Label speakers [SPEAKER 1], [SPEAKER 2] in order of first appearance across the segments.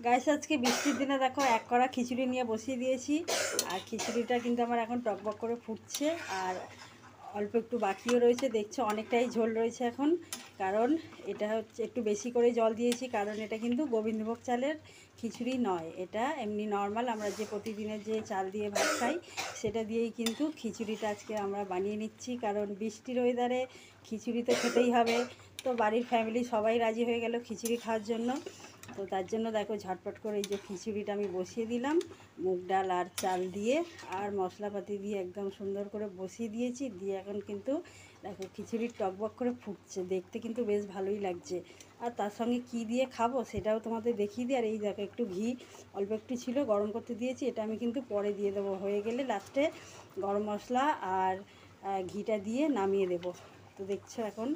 [SPEAKER 1] Guys আজকে বৃষ্টির দিনে দেখো এক কড়া খিচুড়ি নিয়ে বসিয়ে দিয়েছি। আর খিচুড়িটা কিন্তু আমার এখন টকবক করে ফুটছে। আর অল্প একটু বাকিও রয়েছে, দেখছো অনেকটাই ঝোল রয়েছে এখন। কারণ এটা হচ্ছে একটু বেশি করে জল দিয়েছি, কারণ এটা কিন্তু গোবিন্দভোগ চালের খিচুড়ি নয়, এটা এমনি নর্মাল আমরা যে প্রতিদিনের যে চাল দিয়ে ভাত খাই সেটা দিয়েই কিন্তু খিচুড়িটা আজকে আমরা বানিয়ে নিচ্ছি। কারণ বৃষ্টির ওয়েদারে খিচুড়ি তো খেতেই হবে। তো বাড়ির ফ্যামিলি সবাই রাজি হয়ে গেল খিচুড়ি খাওয়ার জন্য। তো তার জন্য দেখো ঝটপট করে এই যে খিচুড়িটা আমি বসিয়ে দিলাম, মুগ ডাল আর চাল দিয়ে আর মশলাপাতি দিয়ে একদম সুন্দর করে বসিয়ে দিয়েছি। দিয়ে এখন কিন্তু দেখো খিচুড়ির টকবক করে ফুটছে, দেখতে কিন্তু বেশ ভালোই লাগছে। আর তার সঙ্গে কি দিয়ে খাবো সেটাও তোমাদের দেখিয়ে দিই। আর এই দেখো একটু ঘি অল্প একটু ছিল, গরম করতে দিয়েছি, এটা আমি কিন্তু পরে দিয়ে দেবো, হয়ে গেলে লাস্টে গরম মশলা আর ঘিটা দিয়ে নামিয়ে দেব। তো দেখছো এখন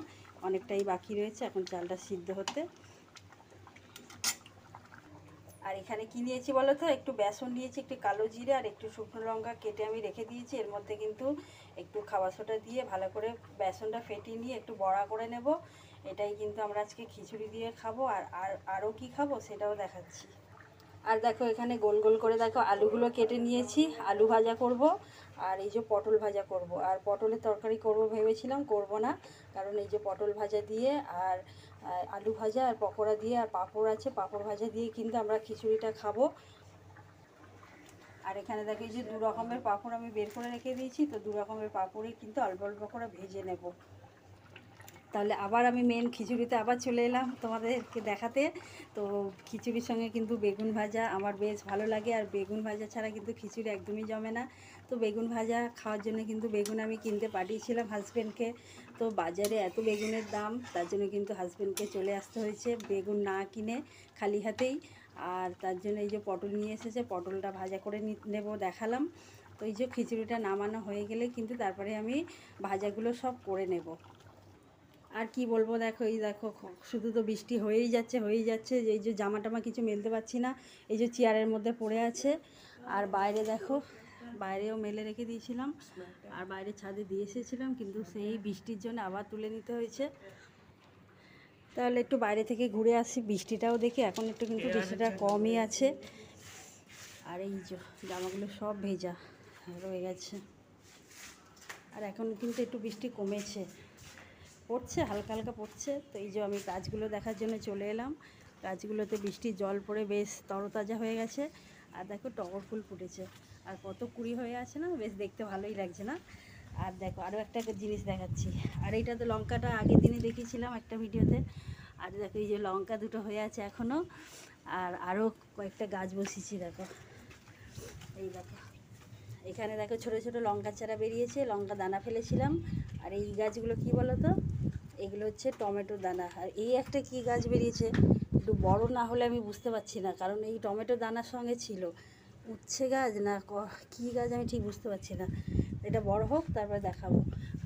[SPEAKER 1] অনেকটাই বাকি রয়েছে এখন চালটা সিদ্ধ হতে। আর এখানে কি নিয়েছি বলো তো, একটু বেসন নিয়েছি, একটু কালো জিরে আর একটু শুকনো লঙ্কা কেটে আমি রেখে দিয়েছি। এর মধ্যে কিন্তু একটু খাবার সোডা দিয়ে ভালো করে বেসনটা ফেটিয়ে নিয়ে একটু বড়া করে নেব। এটাই কিন্তু আমরা আজকে খিচুড়ি দিয়ে খাবো। আর আরও কি খাবো সেটাও দেখাচ্ছি। আর দেখো এখানে গোল গোল করে দেখো আলুগুলো কেটে নিয়েছি, আলু ভাজা করব। আর এই যে পটল ভাজা করব। আর পটলের তরকারি করব ভেবেছিলাম, করব না, কারণ এই যে পটল ভাজা দিয়ে আর আলু ভাজা আর পকোড়া দিয়ে আর পাঁপড় আছে, পাঁপড় ভাজা দিয়ে কিন্তু আমরা খিচুড়িটা খাবো। আর এখানে দেখো এই যে দু রকমের পাঁপড় আমি বের করে রেখে দিয়েছি, তো দু রকমের পাঁপড়ই কিন্তু অল্প অল্প করে ভেজে নেব। তাহলে আবার আমি মেন খিচুড়িতে আবার চলে এলাম তোমাদেরকে দেখাতে। তো খিচুড়ির সঙ্গে কিন্তু বেগুন ভাজা আমার বেশ ভালো লাগে, আর বেগুন ভাজা ছাড়া কিন্তু খিচুড়ি একদমই জমে না। তো বেগুন ভাজা খাওয়ার জন্য কিন্তু বেগুন আমি কিনতে পাঠিয়েছিলাম হাজব্যান্ডকে। তো বাজারে এত বেগুনের দাম, তার জন্য কিন্তু হাজব্যান্ডকে চলে আসতে হয়েছে বেগুন না কিনে খালি হাতেই। আর তার জন্য এই যে পটল নিয়ে এসেছে, পটলটা ভাজা করে নেব দেখালাম। তো এই যে খিচুড়িটা নামানো হয়ে গেলে কিন্তু তারপরে আমি ভাজাগুলো সব করে নেব। আর কি বলবো, দেখো এই দেখো শুধু তো বৃষ্টি হয়েই যাচ্ছে, এই যে জামা টামা কিছু মেলতে পারছি না, এই যে চেয়ারের মধ্যে পড়ে আছে। আর বাইরে দেখো, বাইরেও মেলে রেখে দিয়েছিলাম, আর বাইরে ছাদে দিয়ে এসেছিলাম, কিন্তু সেই বৃষ্টির জন্য আবার তুলে নিতে হয়েছে। তাহলে একটু বাইরে থেকে ঘুরে আসি, বৃষ্টিটাও দেখি, এখন একটু কিন্তু বৃষ্টিটা কমই আছে। আর এই যে জামাগুলো সব ভেজা রয়ে গেছে। আর এখন কিন্তু একটু বৃষ্টি কমেছে, পড়ছে হালকা হালকা পড়ছে। তো এই যে আমি গাছগুলো দেখার জন্য চলে এলাম, গাছগুলোতে বৃষ্টির জল পড়ে বেশ তরতাজা হয়ে গেছে। আর দেখো টগর ফুল ফুটেছে, আর কত কুড়ি হয়ে আছে না, বেশ দেখতে ভালোই লাগছে না। আর দেখো আরও একটা জিনিস দেখাচ্ছি, আর এইটা তো লঙ্কাটা আগের দিনে দেখিয়েছিলাম একটা ভিডিওতে। আর দেখো এই যে লঙ্কা দুটো হয়ে আছে এখনও। আর আরও কয়েকটা গাছ বসিয়েছি দেখো, এই দেখো এখানে দেখো ছোটো ছোটো লঙ্কার চারা বেরিয়েছে, লঙ্কা দানা ফেলেছিলাম। আর এই গাছগুলো কি বলো তো, এগুলো হচ্ছে টমেটো দানা। আর এই একটা কি গাছ বেরিয়েছে, একটু বড় না হলে আমি বুঝতে পারছি না, কারণ এই টমেটো দানার সঙ্গে ছিল উচ্ছে গাছ না কী গাছ আমি ঠিক বুঝতে পারছি না। এটা বড় হোক তারপরে দেখাবো।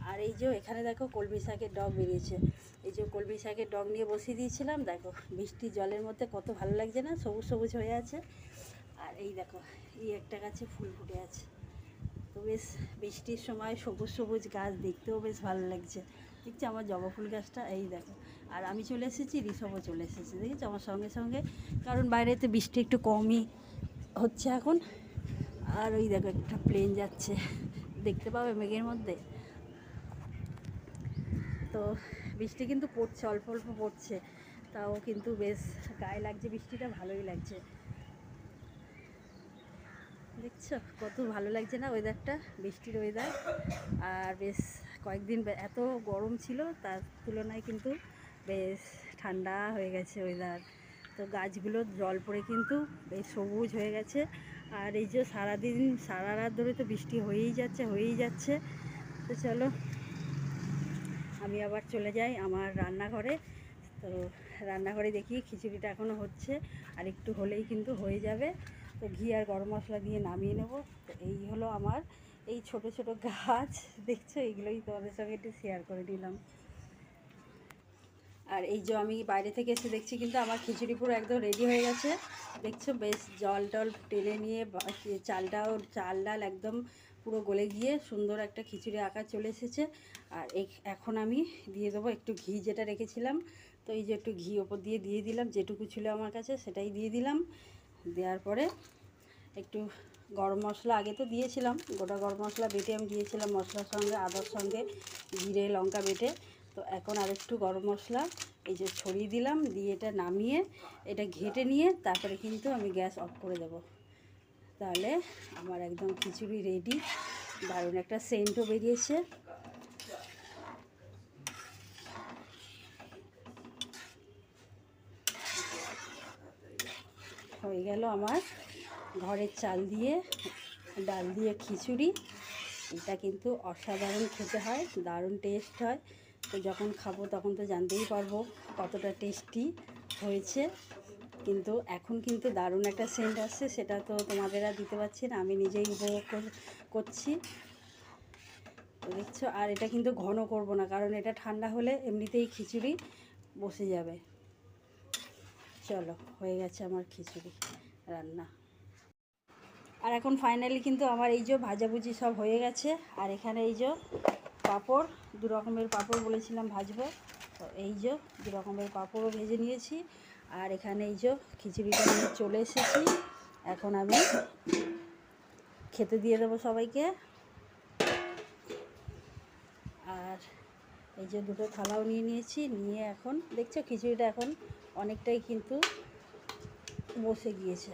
[SPEAKER 1] আর এই যে এখানে দেখো কলমি শাকের ডগ বেরিয়েছে, এই যে কলমি শাকের ডগ নিয়ে বসিয়ে দিয়েছিলাম, দেখো বৃষ্টির জলের মধ্যে কত ভালো লাগছে না, সবুজ সবুজ হয়ে আছে। আর এই দেখো এই একটা গাছে ফুল ফুটে আছে। তো বেশ বৃষ্টির সময় সবুজ সবুজ গাছ দেখতেও বেশ ভালো লাগছে। দেখছি আমার জবা ফুল গাছটা, এই দেখো। আর আমি চলে এসেছি, ঋষভও চলে এসেছে, দেখেছি আমার সঙ্গে সঙ্গে, কারণ বাইরেতে বৃষ্টি একটু কমই হচ্ছে এখন। আর ওই দেখো একটা প্লেন যাচ্ছে, দেখতে পাবে মেঘের মধ্যে। তো বৃষ্টি কিন্তু পড়ছে, অল্প অল্প পড়ছে, তাও কিন্তু বেশ গায়ে লাগছে, বৃষ্টিটা ভালোই লাগছে। দেখছো কত ভালো লাগছে না ওয়েদারটা, বৃষ্টির ওয়েদার। আর বেশ কয়েকদিন এত গরম ছিল, তার তুলনায় কিন্তু বেশ ঠান্ডা হয়ে গেছে ওয়েদার। তো গাছগুলো জল পড়ে কিন্তু বেশ সবুজ হয়ে গেছে। আর এই যে সারাদিন সারা রাত ধরে তো বৃষ্টি হয়েই যাচ্ছে। তো চলো আমি আবার চলে যাই আমার রান্নাঘরে। তো রান্নাঘরে দেখি খিচুড়িটা এখনও হচ্ছে, আর একটু হলেই কিন্তু হয়ে যাবে। তো ঘি আর গরম মশলা দিয়ে নামিয়ে নেব। তো এই হলো আমার এই ছোট ছোট গাছ, দেখছো এইগুলোই তোমাদের সঙ্গে একটু শেয়ার করে নিলাম। আর এই যে আমি বাইরে থেকে এসে দেখছি কিন্তু আমার খিচুড়ি পুরো একদম রেডি হয়ে গেছে। দেখছো বেশ জল টল টেনে নিয়ে চাল ডাল একদম পুরো গলে গিয়ে সুন্দর একটা খিচুড়ি আকার চলে এসেছে। আর এখন আমি দিয়ে দেবো একটু ঘি যেটা রেখেছিলাম, তো এই যে একটু ঘি ওপর দিয়ে দিলাম, যেটুকু ছিল আমার কাছে সেটাই দিয়ে দিলাম। দেওয়ার পরে একটু গরম মশলা আগে তো দিয়েছিলাম, গোটা গরম মশলা বেটে আমি দিয়েছিলাম মশলার সঙ্গে, আদার সঙ্গে জিরে লঙ্কা বেটে। তো এখন আর একটু গরম মশলা এই যে ছড়িয়ে দিলাম, দিয়ে এটা নামিয়ে এটা ঘেটে নিয়ে তারপরে কিন্তু আমি গ্যাস অফ করে দেব। তাহলে আমার একদম খিচুড়ি রেডি। দারুণ একটা সেন্টও বেরিয়েছে। হয়ে গেল আমার ঘরের চাল দিয়ে ডাল দিয়ে খিচুড়ি। এটা কিন্তু অসাধারণ খেতে হয়, দারুণ টেস্ট হয়। তো যখন খাবো তখন তো জানতেই পারবো কতটা টেস্টি হয়েছে। কিন্তু এখন কিন্তু দারুণ একটা সেন্ট আসছে, সেটা তো তোমাদের আর দিতে পারছি না, আমি নিজেই উপভোগ করছি। তো দেখছো, আর এটা কিন্তু ঘন করব না, কারণ এটা ঠান্ডা হলে এমনিতেই খিচুড়ি বসে যাবে। চলো, হয়ে গেছে আমার খিচুড়ি রান্না। আর এখন ফাইনালি কিন্তু আমার এই যে ভাজাভুজি সব হয়ে গেছে। আর এখানে এই যে পাঁপড়, দু রকমের পাঁপড় বলেছিলাম ভাজবো, তো এই যে দু রকমের পাঁপড়ও ভেজে নিয়েছি। আর এখানে এই যে খিচুড়িটা নিয়ে চলে এসেছি, এখন আমি খেতে দিয়ে দেবো সবাইকে। আর এই যে দুটো থালাও নিয়ে নিয়েছি, নিয়ে এখন দেখছো খিচুড়িটা এখন অনেকটাই কিন্তু বসে গিয়েছে।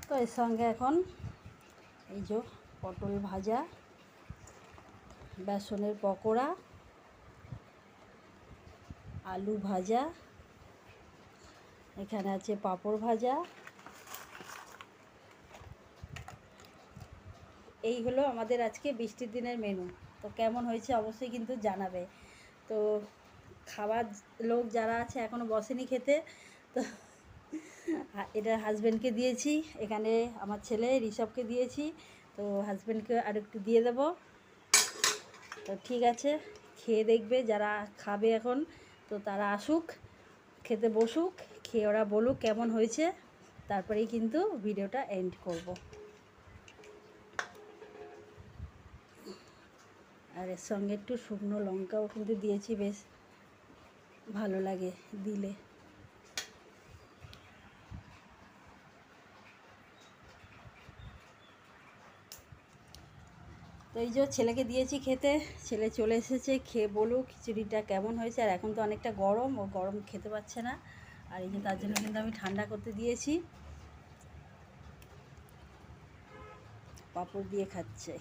[SPEAKER 1] তো এর সঙ্গে এখন এই যে পটল ভাজা, বেসনের পকোড়া, আলু ভাজা, এখানে আছে পাঁপড় ভাজা। এই হলো আমাদের আজকে বৃষ্টির দিনের মেনু। তো কেমন হয়েছে অবশ্যই কিন্তু জানাবে। তো খাবার লোক যারা আছে এখনও বসেনি খেতে, তো এটা হাজব্যান্ডকে দিয়েছি, এখানে আমার ছেলে ঋষভকে দিয়েছি, তো হাজব্যান্ডকে আর একটু দিয়ে দেবো। তো ঠিক আছে, খেয়ে দেখবে যারা খাবে এখন, তো তারা আসুক, খেতে বসুক, খেয়ে ওরা বলুক কেমন হয়েছে, তারপরেই কিন্তু ভিডিওটা এন্ড করব। আর এর সঙ্গে একটু শুকনো লঙ্কাও কিন্তু দিয়েছি, বেশ ভালো লাগে দিলে। তো এই যে ছেলেকে দিয়েছি খেতে, ছেলে চলে এসেছে, খেয়ে বলুক খিচুড়িটা কেমন হয়েছে। আর এখন তো অনেকটা গরম, ও গরম খেতে পারছে না, আর এই যে তার জন্য কিন্তু আমি ঠান্ডা করতে দিয়েছি। পাঁপড় দিয়ে খাচ্ছে।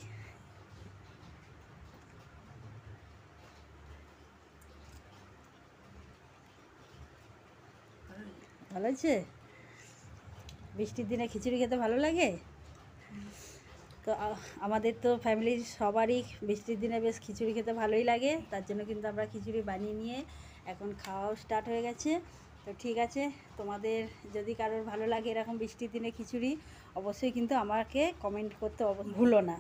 [SPEAKER 1] ভালো হয়েছে? বৃষ্টির দিনে খিচুড়ি খেতে ভালো লাগে। তো আমাদের তো ফ্যামিলির সবারই বৃষ্টির দিনে বেশ খিচুড়ি খেতে ভালোই লাগে, তার জন্য কিন্তু আমরা খিচুড়ি বানিয়ে নিয়ে এখন খাওয়াও স্টার্ট হয়ে গেছে। তো ঠিক আছে, তোমাদের যদি কারোর ভালো লাগে এরকম বৃষ্টির দিনে খিচুড়ি, অবশ্যই কিন্তু আমাকে কমেন্ট করতে ভুলো না।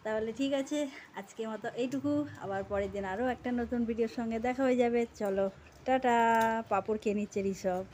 [SPEAKER 1] তাহলে ঠিক আছে, আজকের মতো এইটুকু। আবার পরের দিন আরও একটা নতুন ভিডিওর সঙ্গে দেখা হয়ে যাবে। চলো টাটা। পাঁপড় খেয়ে নিচ্ছে ঋষভ।